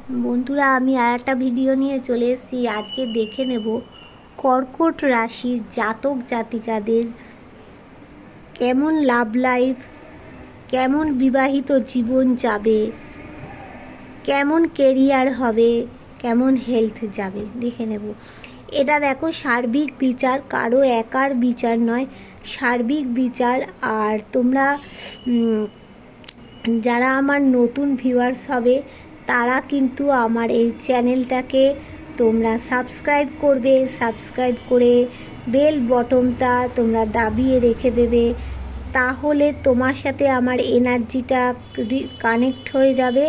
বন্ধুরা, আমি আর একটা ভিডিও নিয়ে চলে এসেছি। আজকে দেখে নেব কর্কট রাশির জাতক জাতিকাদের কেমন লাভ লাইফ, কেমন বিবাহিত জীবন যাবে, কেমন কেরিয়ার হবে, কেমন হেলথ যাবে দেখে নেব। এটা দেখো সার্বিক বিচার, কারো একার বিচার নয়, সার্বিক বিচার। আর তোমরা যারা আমার নতুন ভিউয়ার্স হবে তারা কিন্তু আমার এই চ্যানেলটাকে তোমরা সাবস্ক্রাইব করবে, সাবস্ক্রাইব করে বেল বটনটা তোমরা দাবিয়ে রেখে দেবে। তাহলে তোমার সাথে আমার এনার্জিটা কানেক্ট হয়ে যাবে,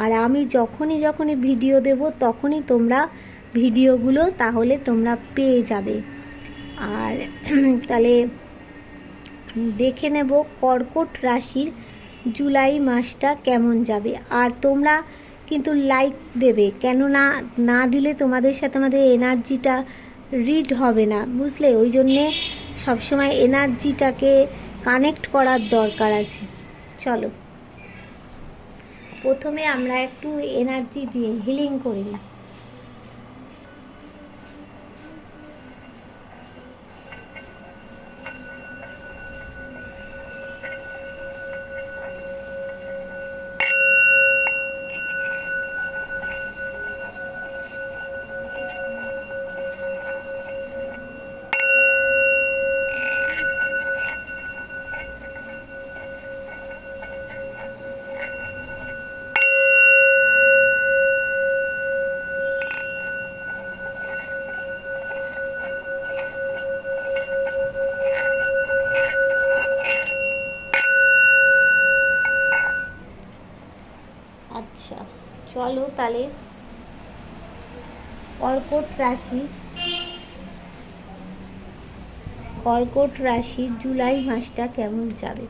আর আমি যখনই ভিডিও দেব তখনই তোমরা ভিডিওগুলো তাহলে তোমরা পেয়ে যাবে। আর তাহলে দেখে নেব কর্কট রাশির জুলাই মাসটা কেমন যাবে। আর তোমরা কিন্তু লাইক দেবে, কেননা না দিলে তোমাদের সাথে আমাদের এনার্জিটা রিড হবে না, বুঝলে? ওই জন্যে সবসময় এনার্জিটাকে কানেক্ট করার দরকার আছে। চলো প্রথমে আমরা একটু এনার্জি দিয়ে হিলিং করে নিই। আচ্ছা চলো তাহলে কর্কট রাশির জুলাই মাসটা কেমন যাবে।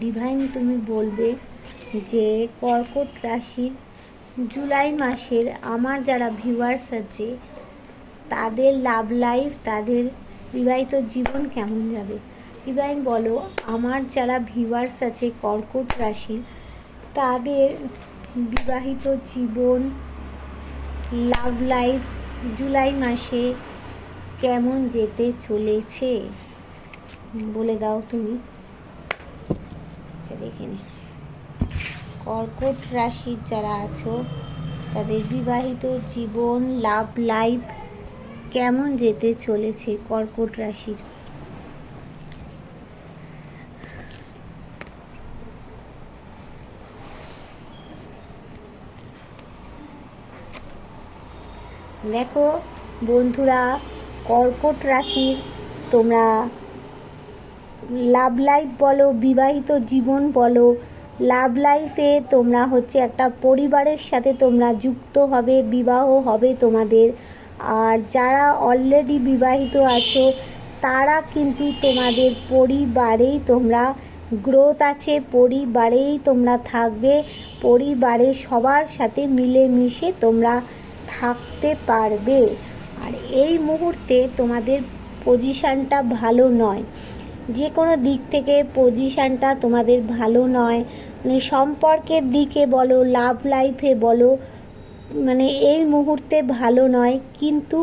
ডিভাইন তুমি বলবে যে কর্কট রাশির জুলাই মাসের আমার যারা ভিউয়ার্স আছে তাদের লাভ লাইফ, তাদের বিবাহিত জীবন কেমন যাবে। ডিভাইন বলো আমার যারা ভিউয়ার্স আছে কর্কট রাশির তাদের বিবাহিত জীবন, লাভ লাইফ জুলাই মাসে কেমন যেতে চলেছে বলে দাও তুমি। দেখে নি কর্কট রাশির যারা আছো তাদের বিবাহিত জীবন, লাভ লাইফ কেমন যেতে চলেছে কর্কট রাশির। দেখো বন্ধুরা, কর্কট রাশির তোমরা লাভ লাইফ বলো, বিবাহিত জীবন বলো, লাভ লাইফে তোমরা হচ্ছে একটা পরিবারের সাথে তোমরা যুক্ত হবে, বিবাহ হবে তোমাদের। আর যারা অলরেডি বিবাহিত আছো তারা কিন্তু তোমাদের পরিবারেই তোমরা গ্রোথ আছে, পরিবারেই তোমরা থাকবে, পরিবারে সবার সাথে মিলেমিশে তোমরা থাকতে পারবে। আর এই মুহূর্তে তোমাদের পজিশানটা ভালো নয়, যে কোনো দিক থেকে পজিশানটা তোমাদের ভালো নয়, মানে সম্পর্কের দিকে বলো, লাভ লাইফে বলো, মানে এই মুহূর্তে ভালো নয়। কিন্তু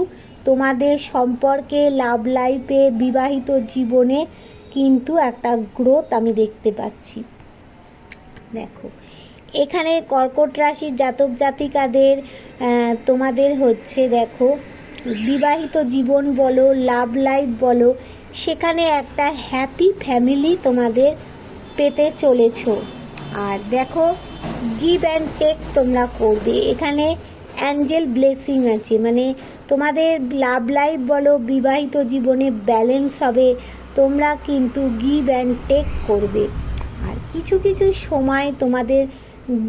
তোমাদের সম্পর্কে, লাভ লাইফে, বিবাহিত জীবনে কিন্তু একটা গ্রোথ আমি দেখতে পাচ্ছি। দেখো এখানে কর্কট রাশির জাতক জাতিকাদের তোমাদের হচ্ছে দেখো বিবাহিত জীবন বলো, লাভ লাইফ বলো, সেখানে একটা হ্যাপি ফ্যামিলি তোমাদের পেতে চলেছো। আর দেখো গিভ অ্যান্ড টেক তোমরা করবে, এখানে অ্যাঞ্জেল ব্লেসিং আছে, মানে তোমাদের লাভ লাইফ বলো, বিবাহিত জীবনে ব্যালেন্স হবে, তোমরা কিন্তু গিভ অ্যান্ড টেক করবে। আর কিছু কিছু সময় তোমাদের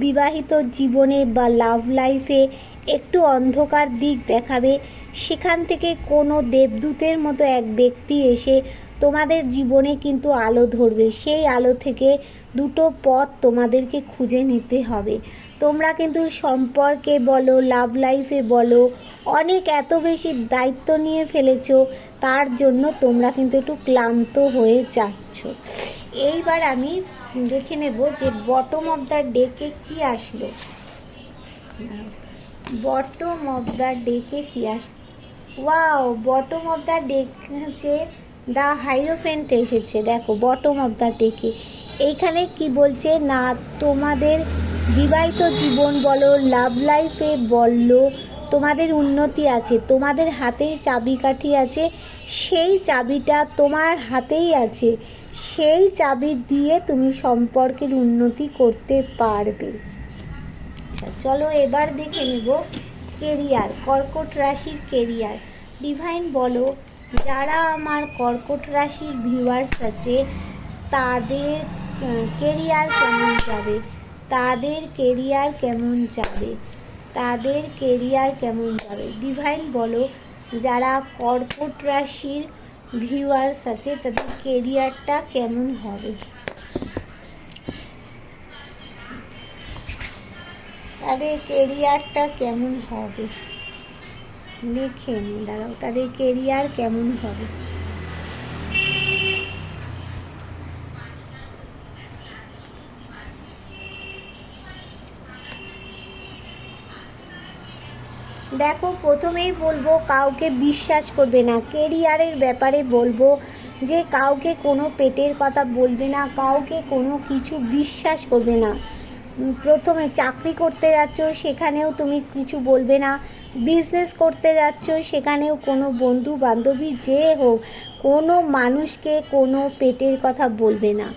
বিবাহিত জীবনে বা লাভ লাইফে একটু অন্ধকার দিক দেখাবে, সেখান থেকে কোনো দেবদূতের মতো এক ব্যক্তি এসে তোমাদের জীবনে কিন্তু আলো ধরবে। সেই আলো থেকে দুটো পথ তোমাদেরকে খুঁজে নিতে হবে। তোমরা কিন্তু সম্পর্কে বলো, লাভ লাইফে বলো, অনেক এত বেশি দায়িত্ব নিয়ে ফেলেছো, তার জন্য তোমরা কিন্তু একটু ক্লান্ত হয়ে যাচ্ছ। এইবার আমি দেখে নেব যে বটম অফ দ্য ডেকে কী আসলো। বটম অফ দ্য ডেকে কি wow, bottom of the deck হচ্ছে দ্য হাইরোফেন্ট এসেছে। দেখো বটম অফ দ্য ডেকে এইখানে কি বলছে না, তোমাদের বিবাহিত জীবন বলো, লাভ লাইফে বললো, তোমাদের উন্নতি আছে, তোমাদের হাতেই চাবিকাঠি আছে, সেই চাবিটা তোমার হাতেই আছে, সেই চাবি দিয়ে তুমি সম্পর্কের উন্নতি করতে পারবে। আচ্ছা চলো এবার দেখে নেব কেরিয়ার, কর্কট রাশির কেরিয়ার। ডিভাইন বলো, যারা আমার কর্কট রাশির ভিউয়ার্স আছে তাদের কেরিয়ার কেমন যাবে, তাদের কেরিয়ার কেমন যাবে, তাদের কেরিয়ার কেমন যাবে। ডিভাইন বলো, যারা কর্কট রাশির ভিউয়ার্স আছে তাদের কেরিয়ারটা কেমন হবে, তাদের কেরিয়ারটা কেমন হবে দেখে নিই, দাঁড়াও তাদের কেরিয়ার কেমন হবে। দেখো প্রথমেই বলবো কাউকে বিশ্বাস করবে না, কেরিয়ারের ব্যাপারে বলবো যে কাউকে কোনো পেটের কথা বলবে না, কাউকে কোনো কিছু বিশ্বাস করবে না। প্রথমে চাকরি করতে যাচ্ছ সেখানেও তুমি কিছু বলবে না, বিজনেস করতে যাচ্ছ সেখানেও কোনো বন্ধু বান্ধবী যে হোক কোনো মানুষকে কোনো পেটের কথা বলবে না।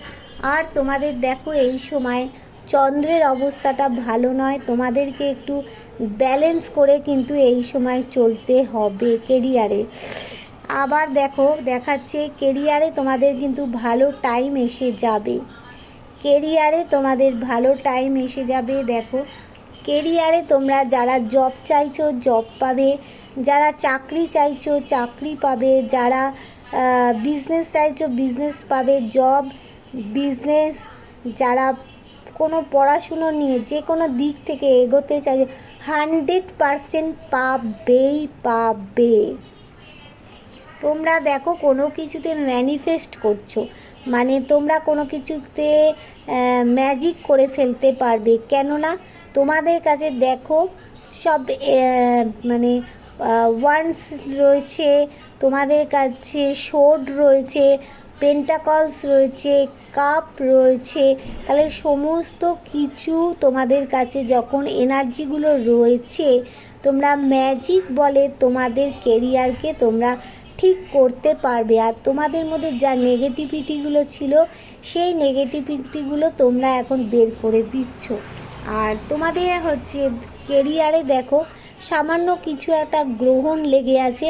আর তোমাদের দেখো এই সময় চন্দ্রের অবস্থাটা ভালো নয়, তোমাদেরকে একটু ব্যালেন্স করে কিন্তু এই সময় চলতে হবে কেরিয়ারে। আবার দেখো দেখাচ্ছে কেরিয়ারে তোমাদের কিন্তু ভালো টাইম এসে যাবে, কেরিয়ারে তোমাদের ভালো টাইম এসে যাবে। দেখো কেরিয়ারে তোমরা যারা জব চাইছো জব পাবে, যারা চাকরি চাইছো চাকরি পাবে, যারা বিজনেস চাইছো বিজনেস পাবে, জব বিজনেস, যারা কোনো পড়াশুনো নিয়ে যে কোনো দিক থেকে এগোতে চাইছো 100% পাবেই পাবে। তোমরা দেখো কোনো কিছুতে ম্যানিফেস্ট করছো, মানে তোমরা কোনো কিছুতে ম্যাজিক করে ফেলতে পারবে, কেননা তোমাদের কাছে দেখো সব মানে ওয়ান্স রয়েছে, তোমাদের কাছে শোড রয়েছে, পেন্টাকলস রয়েছে, কাপ রয়েছে, তাহলে সমস্ত কিছু তোমাদের কাছে যখন এনার্জিগুলো রয়েছে তোমরা ম্যাজিক বলে তোমাদের কেরিয়ারকে তোমরা ঠিক করতে পারবে। আর তোমাদের মধ্যে যা নেগেটিভিটিগুলো ছিল সেই নেগেটিভিটিগুলো তোমরা এখন বের করে দিচ্ছ। আর তোমাদের হচ্ছে কেরিয়ারে দেখো সামান্য কিছু একটা গ্রহণ লেগে আছে,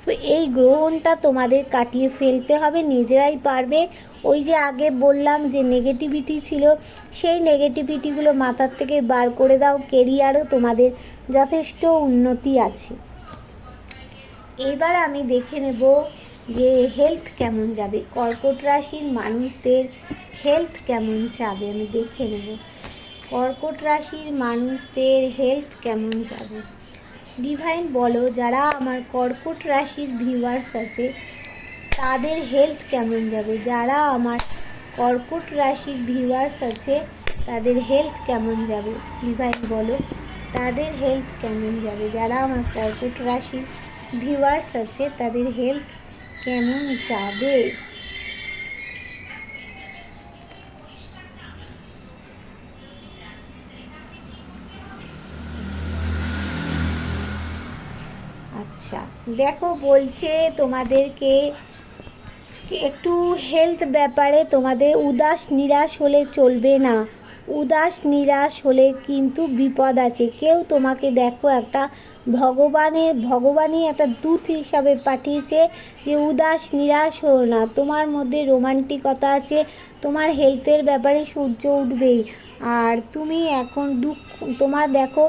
তো এই গ্রহণটা তোমাদের কাটিয়ে ফেলতে হবে, নিজেরাই পারবে। ওই যে আগে বললাম যে নেগেটিভিটি ছিল সেই নেগেটিভিটিগুলো মাথার থেকে বার করে দাও, কেরিয়ারও তোমাদের যথেষ্ট উন্নতি আছে। এবার আমি দেখে নেব যে হেলথ কেমন যাবে, কর্কট রাশির মানুষদের হেলথ কেমন যাবে, আমি দেখে নেব কর্কট রাশির মানুষদের হেলথ কেমন যাবে। ডিভাইন বলো, যারা আমার কর্কট রাশির ভিউয়ার্স আছে তাদের হেলথ কেমন যাবে, যারা আমার কর্কট রাশির ভিউয়ার্স আছে তাদের হেলথ কেমন যাবে। ডিভাইন বলো তাদের হেলথ কেমন যাবে, যারা আমার কর্কট রাশির ভিউয়ার্স আছে তাদের হেলথ কেমন যাবে। আচ্ছা দেখো বলছে তোমাদেরকে একটু হেলথ ব্যাপারে তোমাদের উদাস নিরাশ হলে চলবে না, উদাস নিরাশ হলে কিন্তু বিপদ আছে। কেউ তোমাকে দেখো একটা ভগবানই একটা দূত হিসাবে পাঠিয়েছে যে উদাস নিরাশ হও না, তোমার মধ্যে রোমান্টিকতা আছে, তোমার হেলথের ব্যাপারে সূর্য উঠবেই। আর তুমি এখন তোমার দেখো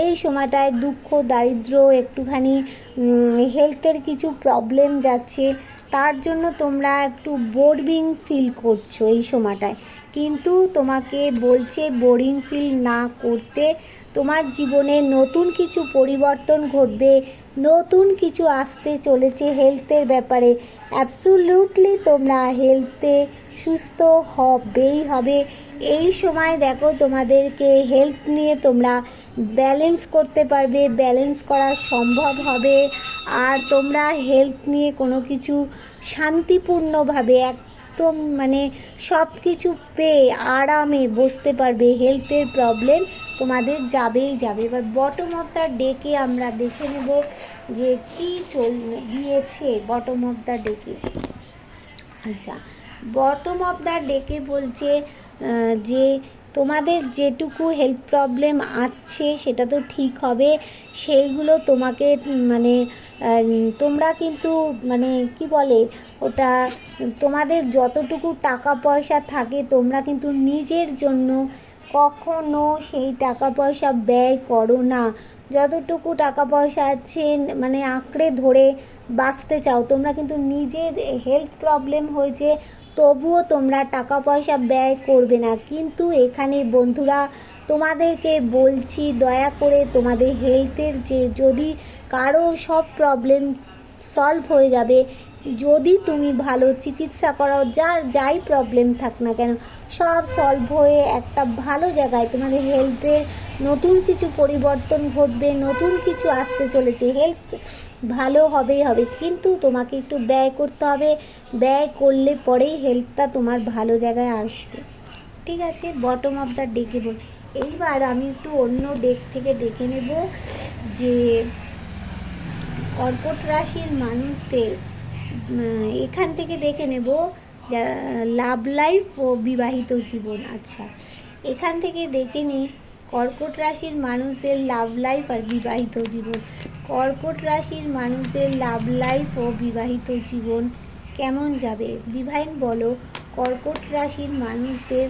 এই সময়টায় দুঃখ দারিদ্র একটুখানি হেলথের কিছু প্রবলেম যাচ্ছে, তার জন্য তোমরা একটু বোরিং ফিল করছো এই সময়টায়, কিন্তু তোমাকে বলছে বোরিং ফিল না করতে, তোমার জীবনে নতুন কিছু পরিবর্তন ঘটবে, নতুন কিছু আসতে চলেছে হেলথের ব্যাপারে। অ্যাবসোলিউটলি তোমরা হেলথে সুস্থ হবেই হবে। এই সময় দেখো তোমাদেরকে হেলথ নিয়ে তোমরা ব্যালেন্স করতে পারবে, ব্যালেন্স করা সম্ভব হবে। আর তোমরা হেলথ নিয়ে কোনো কিছু শান্তিপূর্ণভাবে একদম মানে সব কিছু পেয়ে আরামে বসতে পারবে। হেলথের প্রবলেম তোমাদের যাবেই যাবে। এবার বটম অফ দ্য ডেকে আমরা দেখে নেব যে কী দিয়েছে বটম অফ দ্য ডেকে। আচ্ছা, বটম অফ দ্য ডেকে বলছে যে তোমাদের যেটুকু হেলথ প্রবলেম আছে সেটা তো ঠিক হবে। সেইগুলো তোমাকে মানে তোমরা কিন্তু মানে কি বলে ওটা, তোমাদের যতটুকু টাকা পয়সা থাকে তোমরা কিন্তু নিজের জন্য কখনো সেই টাকা পয়সা ব্যয় করো না। যতটুকু টাকা পয়সা আছে মানে আঁকড়ে ধরে বাঁচতে চাও, তোমরা কিন্তু নিজের হেলথ প্রবলেম হয়েছে তবুও তোমরা টাকা পয়সা ব্যয় করবে না। কিন্তু এখানে বন্ধুরা তোমাদেরকে বলছি দয়া করে তোমাদের হেলথের যে যদি কারো সব প্রবলেম সলভ হয়ে যাবে, যদি তুমি ভালো চিকিৎসা করাও, যাই প্রবলেম থাক না কেন সব সলভ হয়ে একটা ভালো জায়গায় তোমাদের হেলথের নতুন কিছু পরিবর্তন ঘটবে, নতুন কিছু আসতে চলেছে। হেলথ ভালো হবেই হবে, কিন্তু তোমাকে একটু ব্যয় করতে হবে। ব্যয় করলে পরেই হেলথটা তোমার ভালো জায়গায় আসবে। ঠিক আছে, বটম অফ দ্য ডেকে বল। এইবার আমি একটু অন্য ডেক থেকে দেখে নেব যে কর্কট রাশির মানুষদের এখান থেকে দেখে নেব লাভ লাইফ ও বিবাহিত জীবন। আচ্ছা, এখান থেকে দেখে নিই কর্কট রাশির মানুষদের লাভ লাইফ আর বিবাহিত জীবন। কর্কট রাশির মানুষদের লাভ লাইফ ও বিবাহিত জীবন কেমন যাবে? ডিভাইন বলো, কর্কট রাশির মানুষদের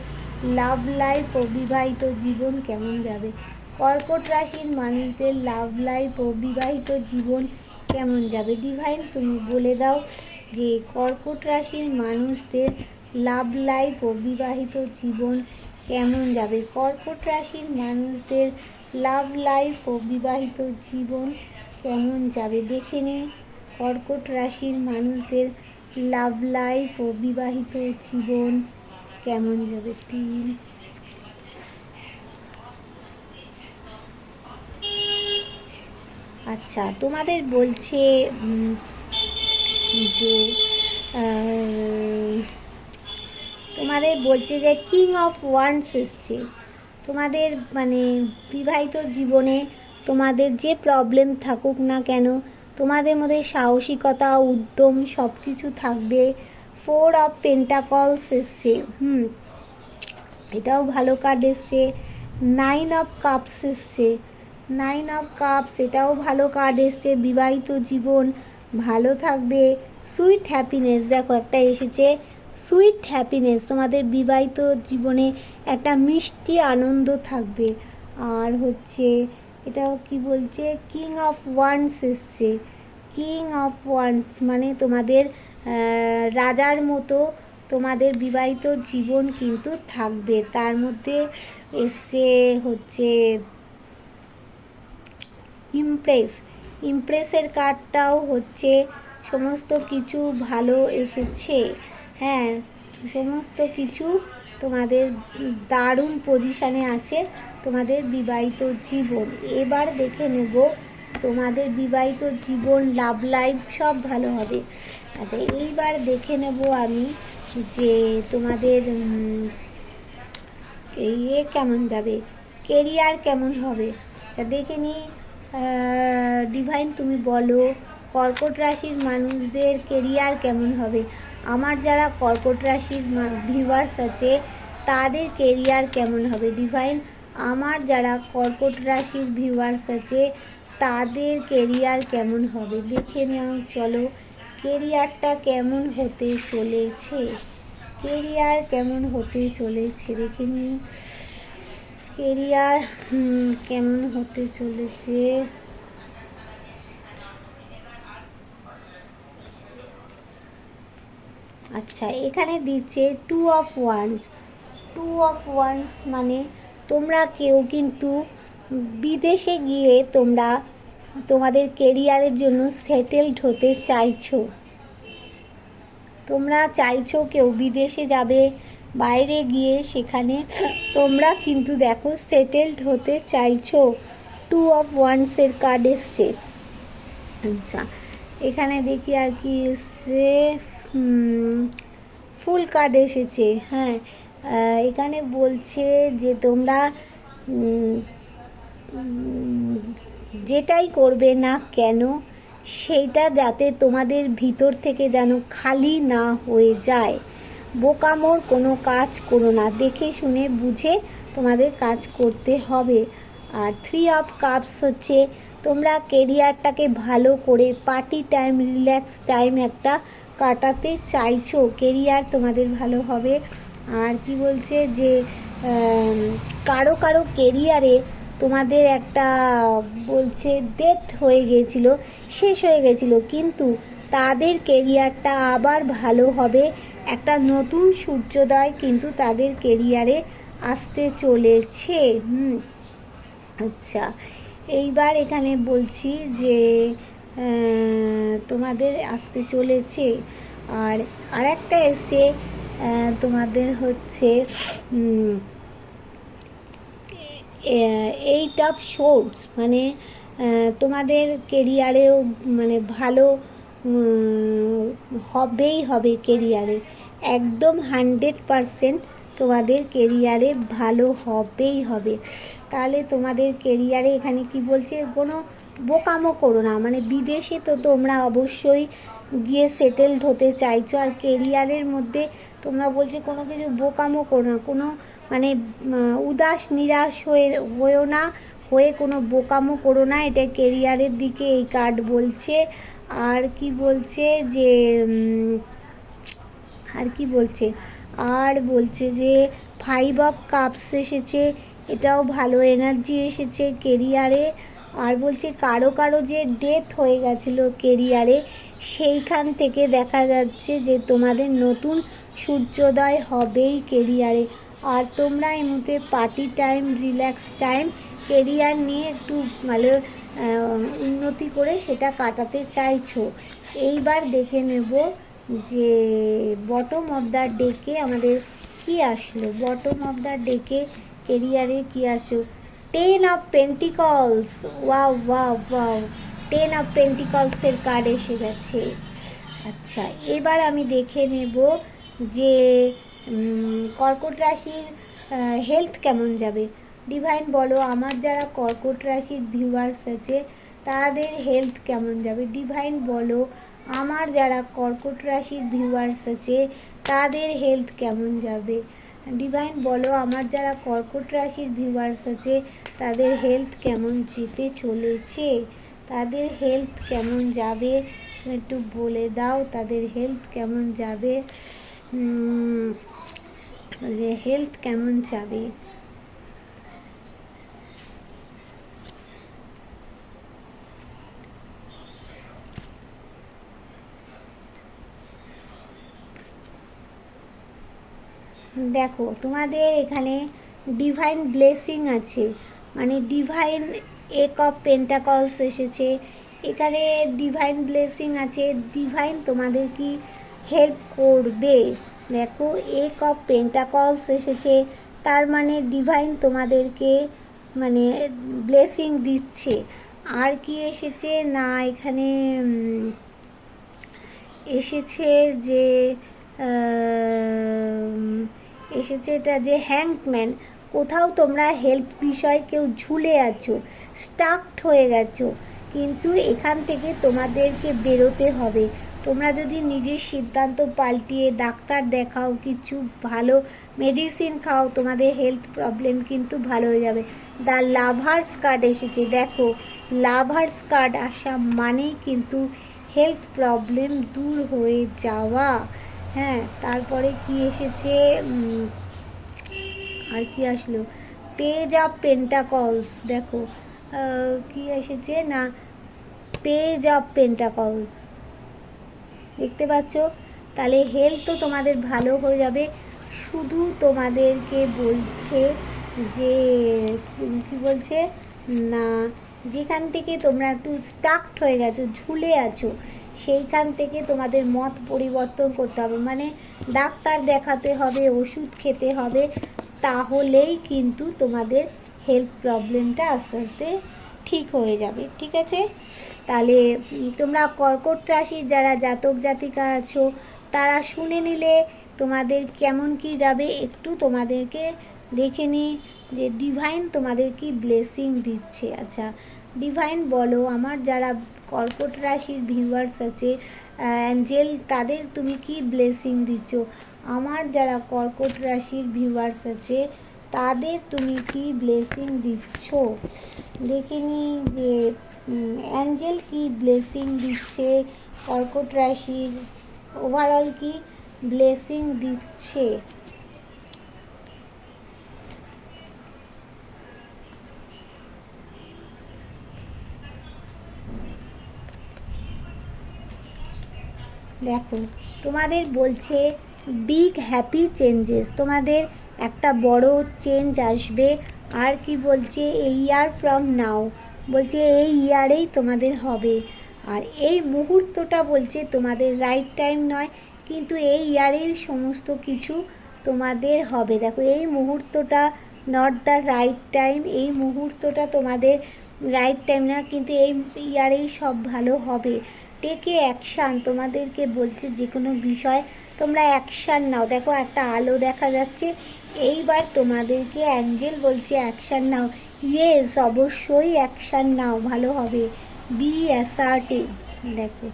লাভ লাইফ ও বিবাহিত জীবন কেমন যাবে? কর্কট রাশির মানুষদের লাভ লাইফ ও বিবাহিত জীবন কেমন যাবে? ডিভাইন তুমি বলে দাও যে কর্কট রাশির মানুষদের লাভ লাইফ ও বিবাহিত জীবন কেমন যাবে? কর্কট রাশির মানুষদের লাভ লাইফ ও বিবাহিত জীবন কেমন যাবে দেখে নে। কর্কট রাশির মানুষদের লাভ লাইফ ও বিবাহিত জীবন কেমন যাবে? 3 আচ্ছা, তোমাদের বলছে যে তোমাদের বলছে যে কিং অফ ওয়ান্ডস এসছে। তোমাদের মানে বিবাহিত জীবনে তোমাদের যে প্রবলেম থাকুক না কেন তোমাদের মধ্যে সাহসিকতা, উদ্যম সব কিছু থাকবে। 4 অফ পেন্টাকলস এসছে, এটাও ভালো কার্ড এসছে। 9 অফ কাপস এসছে, 9 অফ কাপস এটাও ভালো কার্ড এসছে। বিবাহিত জীবন ভালো থাকবে। সুইট হ্যাপিনেস দেখো একটা এসেছে, সুইট হ্যাপিনেস, তোমাদের বিবাহিত জীবনে একটা মিষ্টি আনন্দ থাকবে। আর হচ্ছে এটাও কি বলছে, কিং অফ ওয়ান্ডস এসছে। কিং অফ ওয়ান্ডস মানে তোমাদের রাজার মতো তোমাদের বিবাহিত জীবন কিন্তু থাকবে। তার মধ্যে এসছে হচ্ছে ইমপ্রেস, ইমপ্রেসের কার্ডটাও হচ্ছে সমস্ত কিছু ভালো এসেছে। হ্যাঁ, সমস্ত কিছু তোমাদের দারুণ পজিশানে আছে তোমাদের বিবাহিত জীবন। এবার দেখে নেব তোমাদের বিবাহিত জীবন, লাভ লাইফ সব ভালো হবে। আচ্ছা, এইবার দেখে নেব আমি যে তোমাদের কেমন যাবে, কেরিয়ার কেমন হবে। আচ্ছা, দেখে নিই ডিভাইন তুমি বলো কর্কট রাশির মানুষদের কেরিয়ার কেমন হবে। আমার যারা কর্কট রাশির ভিউয়ার্স আছে তাদের কেরিয়ার কেমন হবে। ডিভাইন আমার যারা কর্কট রাশির ভিউয়ার্স আছে তাদের কেরিয়ার কেমন হবে দেখে নাও। চলো, কেরিয়ারটা কেমন হতে চলেছে, কেরিয়ার কেমন হতে চলেছে দেখে নিই। কেরিয়ার কেমন হতে চলেছে। আচ্ছা, এখানে দিচ্ছে 2 অফ ওয়ান্ডস। 2 অফ ওয়ান্ডস মানে তোমরা কেউ কিন্তু বিদেশে গিয়ে তোমরা তোমাদের কেরিয়ারের জন্য সেটেলড হতে চাইছো। তোমরা চাইছো কেউ বিদেশে যাবে, বাইরে গিয়ে সেখানে তোমরা কিন্তু দেখো সেটেলড হতে চাইছো। টু অফ ওয়ান্সের কার্ড এসছে। আচ্ছা, এখানে দেখি আর কি এসছে, ফুল কার্ড এসেছে। হ্যাঁ, এখানে বলছে যে তোমরা যেটাই করবে না কেন সেইটা যাতে তোমাদের ভিতর থেকে যেন খালি না হয়ে যায়। বোকামোর কোনো কাজ করো না, দেখে শুনে বুঝে তোমাদের কাজ করতে হবে। আর 3 অফ কাপস হচ্ছে তোমরা কেরিয়ারটাকে ভালো করে পার্টি টাইম, রিল্যাক্স টাইম একটা কাটাতে চাইছো, কেরিয়ার তোমাদের ভালো হবে। আর কি বলছে যে কারো কারো কেরিয়ারে তোমাদের একটা বলছে ডেথ হয়ে গেছিলো, শেষ হয়ে গেছিলো, কিন্তু তাদের কেরিয়ারটা আবার ভালো হবে। একটা নতুন সূর্যোদয় কিন্তু তাদের কেরিয়ারে আসতে চলেছে। আচ্ছা, এইবার এখানে বলছি যে তোমাদের আসতে চলেছে। আর আরেকটা এসছে তোমাদের হচ্ছে 8 অফ সোর্ডস, মানে তোমাদের কেরিয়ারেও মানে ভালো হবেই হবে, কেরিয়ারে একদম 100% তোমাদের কেরিয়ারে ভালো হবেই হবে। তাহলে তোমাদের কেরিয়ারে এখানে কি বলছে, কোনো বোকামো করো না, মানে বিদেশে তো তোমরা অবশ্যই গিয়ে সেটেলড হতে চাইছো, আর কেরিয়ারের মধ্যে তোমরা বলছে কোনো কিছু বোকামো করো না, কোনো মানে উদাস নিরাশ হয়েও না, হয়ে কোনো বোকামো করো না, এটা কেরিয়ারের দিকে এই কার্ড বলছে। আর কি বলছে যে আর কি বলছে, আর বলছে যে 5 অফ কাপস এসেছে, এটাও ভালো এনার্জি এসেছে কেরিয়ারে। আর বলছে কারো কারো যে ডেথ হয়ে গেছিলো কেরিয়ারে, সেইখান থেকে দেখা যাচ্ছে যে তোমাদের নতুন সূর্যোদয় হবেই কেরিয়ারে। আর তোমরা এই মুহূর্তে party time, relax time, career নিয়ে একটু ভালো উন্নতি করে সেটা কাটাতে চাইছো। এইবার দেখে নেব যে বটম অফ দ্য ডেকে আমাদের কি আসলো, বটম অফ দ্য ডেকে কেরিয়ারে কি আসলো। 10 of pentacles, wow wow wow, 10 of পেন্টিকলসের কার্ড এসে গেছে। আচ্ছা, এবার আমি দেখে নেব যে কর্কট রাশির হেলথ কেমন যাবে। ডিভাইন বলো আমার যারা কর্কট রাশির ভিউয়ার্স আছে তাদের হেলথ কেমন যাবে। ডিভাইন বলো আমার যারা কর্কট রাশির ভিউয়ার্স আছে তাদের হেলথ কেমন যাবে। ডিভাইন বলো আমার যারা কর্কট রাশির ভিউয়ার্স আছে তাদের হেলথ কেমন যেতে চলেছে, তাদের হেলথ কেমন যাবে একটু বলে দাও, তাদের হেলথ কেমন যাবে, হেলথ কেমন যাবে। দেখো তোমাদের এখানে ডিভাইন ব্লেসিং আছে, মানে ডিভাইন 1 অফ পেন্টাকলস এসেছে, এখানে ডিভাইন ব্লেসিং আছে, ডিভাইন তোমাদের কি হেল্প করবে। দেখো 1 অফ পেন্টাকলস এসেছে, তার মানে ডিভাইন তোমাদেরকে মানে ব্লেসিং দিচ্ছে। আর কি এসেছে না, এখানে এসেছে যে এসেছে এটা যে হ্যাংম্যান, কোথাও তোমরা হেলথ বিষয়ে কেউ ঝুলে আছো, স্টাকড হয়ে গেছো, কিন্তু এখান থেকে তোমাদেরকে বেরোতে হবে। তোমরা যদি নিজের সিদ্ধান্ত পাল্টিয়ে ডাক্তার দেখাও, কিছু ভালো মেডিসিন খাও, তোমাদের হেলথ প্রবলেম কিন্তু ভালো হয়ে যাবে। দ্য লাভার্স কার্ড এসেছে, দেখো লাভার্স কার্ড আসা মানেই কিন্তু হেলথ প্রবলেম দূর হয়ে যাওয়া। হ্যাঁ, তারপরে কি এসেছে আর কি আসলো, পেজ অফ পেন্টাকলস, দেখো কি এসেছে না, পেজ অফ পেন্টাকলস দেখতে পাচ্ছ। তাহলে হেলথ তো তোমাদের ভালো হয়ে যাবে, শুধু তোমাদেরকে বলছে যে কি বলছে না, যেখান থেকে তোমরা একটু স্টাকড হয়ে গেছো, ঝুলে আছো, সেইখান থেকে তোমাদের মত পরিবর্তন করতে হবে, মানে ডাক্তার দেখাতে হবে, ওষুধ খেতে হবে, তাহলেই কিন্তু তোমাদের হেলথ প্রবলেমটা আস্তে আস্তে ঠিক হয়ে যাবে, ঠিক আছে? তাহলে তোমরা কর্কট রাশির যারা জাতক জাতিকা আছো তারা শুনে নিলে তোমাদের কেমন কি যাবে একটু তোমাদেরকে দেখে নিই যে ডিভাইন তোমাদের কি ব্লেসিং দিচ্ছে। আচ্ছা ডিভাইন বলো, আমার যারা কর্কট রাশির ভিউয়ার্স আছে অ্যাঞ্জেল, তাদের তুমি কি ব্লেসিং দিচ্ছ? আমার যারা কর্কট রাশির ভিউয়ার্স আছে তাদের তুমি কি ব্লেসিং দিচ্ছ দেখে নিই যে অ্যাঞ্জেল কি ব্লেসিং দিচ্ছে কর্কট রাশির, ওভারঅল কি ব্লেসিং দিচ্ছে। দেখো তোমাদের বলছে বিগ হ্যাপি চেঞ্জেস, তোমাদের একটা বড় চেঞ্জ আসবে। আর কি বলছে এই ইয়ার ফ্রম নাও, বলছে এই ইয়ারেই তোমাদের হবে। আর এই মুহূর্তটা বলছে তোমাদের রাইট টাইম নয়, কিন্তু এই ইয়ারেই সমস্ত কিছু তোমাদের হবে। দেখো এই মুহূর্তটা নট দ্য রাইট টাইম, এই মুহূর্তটা তোমাদের রাইট টাইম না, কিন্তু এই ইয়ারেই সব ভালো হবে। টেকে অ্যাকশান, তোমাদেরকে বলছে যে কোনো বিষয় তোমরা অ্যাকশান নাও। দেখো একটা আলো দেখা যাচ্ছে, এইবার তোমাদেরকে অ্যাঞ্জেল বলছে অ্যাকশান নাও। ইয়েস, অবশ্যই অ্যাকশান নাও, ভালো হবে। B assertive. দেখো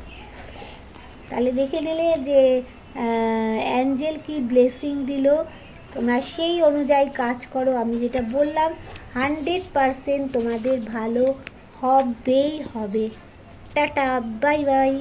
তাহলে দেখে নিলে যে অ্যাঞ্জেল কি ব্লেসিং দিল, তোমরা সেই অনুযায়ী কাজ করো। আমি যেটা বললাম 100% তোমাদের ভালো হবেই হবে। Tata, bye bye.